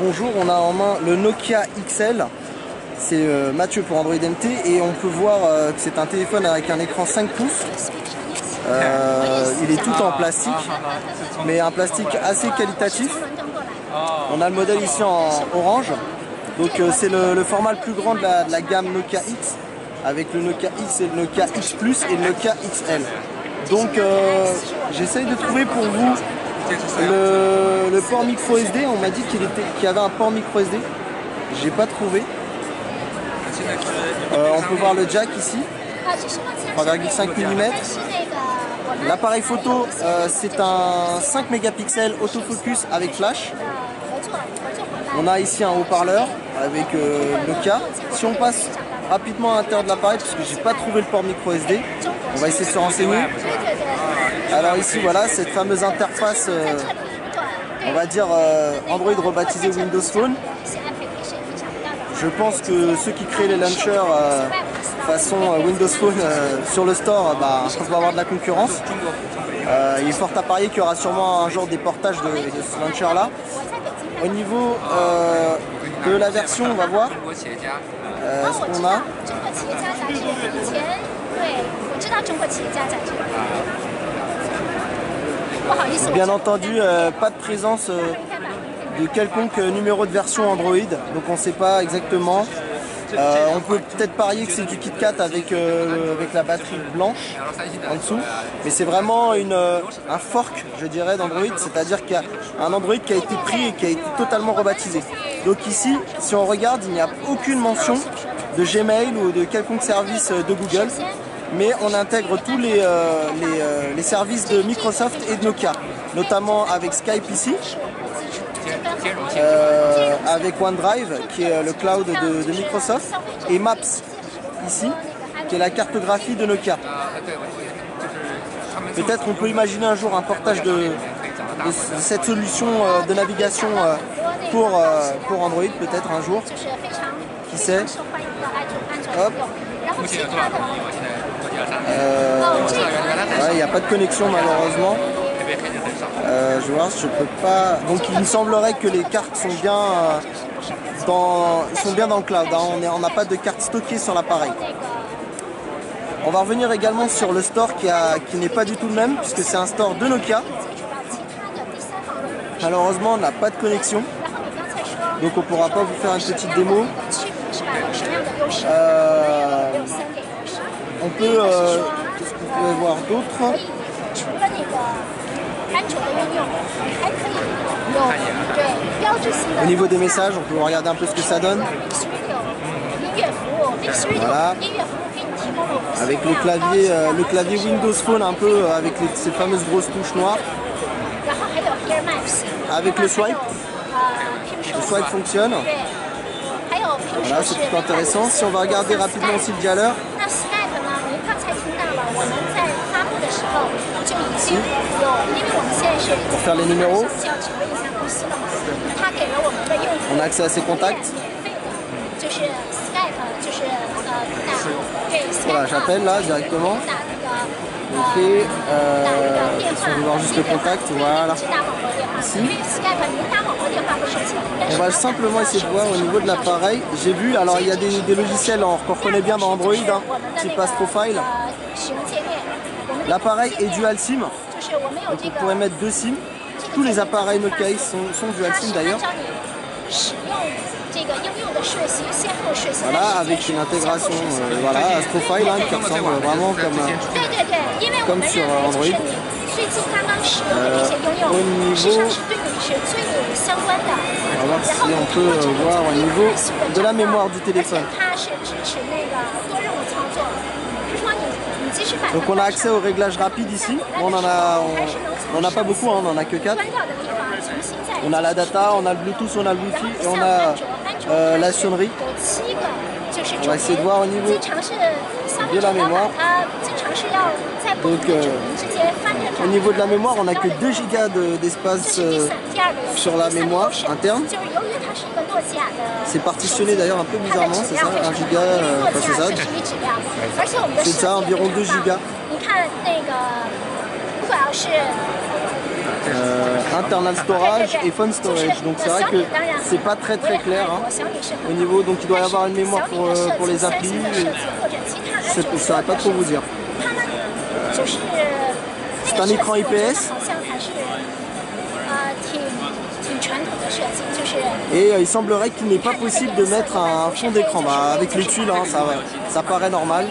bonjour, on a en main le Nokia XL. C'est Mathieu pour Android MT et on peut voir que c'est un téléphone avec un écran 5 pouces. Il est tout en plastique, mais un plastique assez qualitatif. On a le modèle ici en orange. Donc c'est le format le plus grand de la gamme Nokia X, avec le Nokia X et le Nokia X Plus et le Nokia XL. Donc j'essaye de trouver pour vous le port micro SD. On m'a dit qu'il y avait un port micro SD. J'ai pas trouvé. On peut voir le jack ici, 3,5 mm. L'appareil photo, c'est un 5 mégapixels autofocus avec flash. On a ici un haut-parleur avec Nokia. Si on passe rapidement à l'intérieur de l'appareil, parce que j'ai pas trouvé le port micro SD, on va essayer de se renseigner. Alors ici, voilà, cette fameuse interface, on va dire Android rebaptisé Windows Phone. Je pense que ceux qui créent les launchers façon Windows Phone sur le store vont avoir de la concurrence. Il est fort à parier qu'il y aura sûrement un jour des portages de ce launcher là. Au niveau de la version, on va voir ce qu'on a. Bien entendu, pas de présence de quelconque numéro de version Android, donc on ne sait pas exactement. On peut peut-être parier que c'est du KitKat avec la batterie blanche en dessous, mais c'est vraiment un fork, je dirais, d'Android, c'est-à-dire qu'il y a un Android qui a été pris et qui a été totalement rebaptisé. Donc ici, si on regarde, il n'y a aucune mention de Gmail ou de quelconque service de Google, mais on intègre tous les services de Microsoft et de Nokia, notamment avec Skype ici. Avec OneDrive qui est le cloud de Microsoft et Maps ici qui est la cartographie de Nokia. Peut-être on peut imaginer un jour un portage de cette solution de navigation pour Android, peut-être un jour, qui sait. Hop. Il n'y a pas de connexion malheureusement. Je vois, je peux pas. Donc il me semblerait que les cartes sont bien dans le cloud. Hein. On n'a pas de cartes stockées sur l'appareil. On va revenir également sur le store qui n'est pas du tout le même, puisque c'est un store de Nokia. Malheureusement, on n'a pas de connexion, donc on ne pourra pas vous faire une petite démo. On peut. Qu'est-ce que vous pouvez voir d'autre? Au niveau des messages, on peut regarder un peu ce que ça donne. Voilà. Avec le clavier Windows Phone un peu avec ces fameuses grosses touches noires. Avec le swipe fonctionne. Voilà, c'est plutôt intéressant. Si on va regarder rapidement aussi le dialer. Ici, pour faire les numéros, on a accès à ses contacts. Voilà, j'appelle là directement. Ok, si on veut voir juste le contact, voilà. Ici, on va simplement essayer de voir au niveau de l'appareil. J'ai vu, alors il y a des logiciels qu'on reconnaît bien dans Android, hein, type Pass Profile. L'appareil est dual SIM, donc on pourrait mettre 2 SIM. Tous les appareils Nokia X sont dual SIM d'ailleurs. Voilà, avec une intégration Pass Profile hein, qui ressemble vraiment comme sur Android. Au niveau, on va voir si on peut voir au niveau de la mémoire du téléphone. Donc on a accès au réglage rapide ici. On n'en a pas beaucoup, hein, on n'en a que 4. On a la data, on a le Bluetooth, on a le Wi-Fi et on a la sonnerie. On va essayer de voir au niveau de la mémoire. Donc au niveau de la mémoire, on n'a que 2 Go d'espace sur la mémoire interne. C'est partitionné d'ailleurs un peu bizarrement, c'est ça, 1 Go, c'est ça. C'est ça, environ 2 Go. internal storage et phone storage. Donc c'est vrai que c'est pas très clair hein, au niveau. Donc il doit y avoir une mémoire pour les applis. Je ne saurais pas trop vous dire. C'est un écran IPS. Et il semblerait qu'il n'est pas possible de mettre un fond d'écran. Bah, avec les tuiles, hein, ça paraît normal.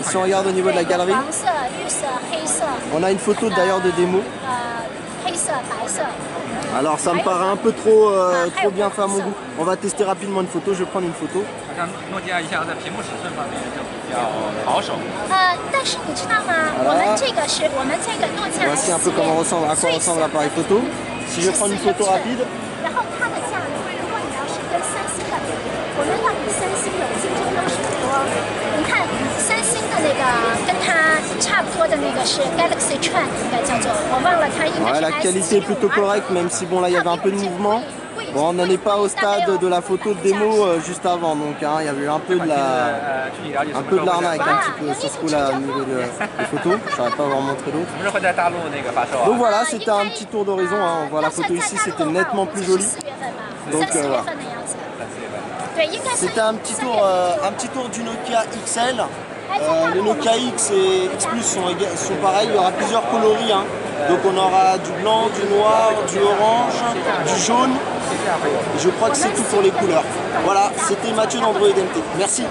Si on regarde au niveau de la galerie, on a une photo d'ailleurs de démo. Alors ça me paraît un peu trop bien fait à mon goût. On va tester rapidement une photo, je vais prendre une photo. Voilà. Voici un peu comment ressemble, à quoi ressemble l'appareil photo. Si je prends une photo rapide, ouais, la qualité est plutôt correcte, même si bon là il y avait un peu de mouvement. Bon, on n'en est pas au stade de la photo de démo juste avant, donc hein, il y avait eu un peu de l'arnaque un petit peu sur ce coup-là au niveau des photos. Je ne saurais pas vous en montrer d'autres. Donc voilà, c'était un petit tour d'horizon. Hein. On voit la photo ici, c'était nettement plus joli. Donc voilà. C'était un petit tour du Nokia XL. Les Nokia X et X Plus sont pareils, il y aura plusieurs coloris. Hein. Donc on aura du blanc, du noir, du orange, du jaune. Et je crois que c'est tout pour les couleurs. Voilà, c'était Mathieu d'Android MT. Merci.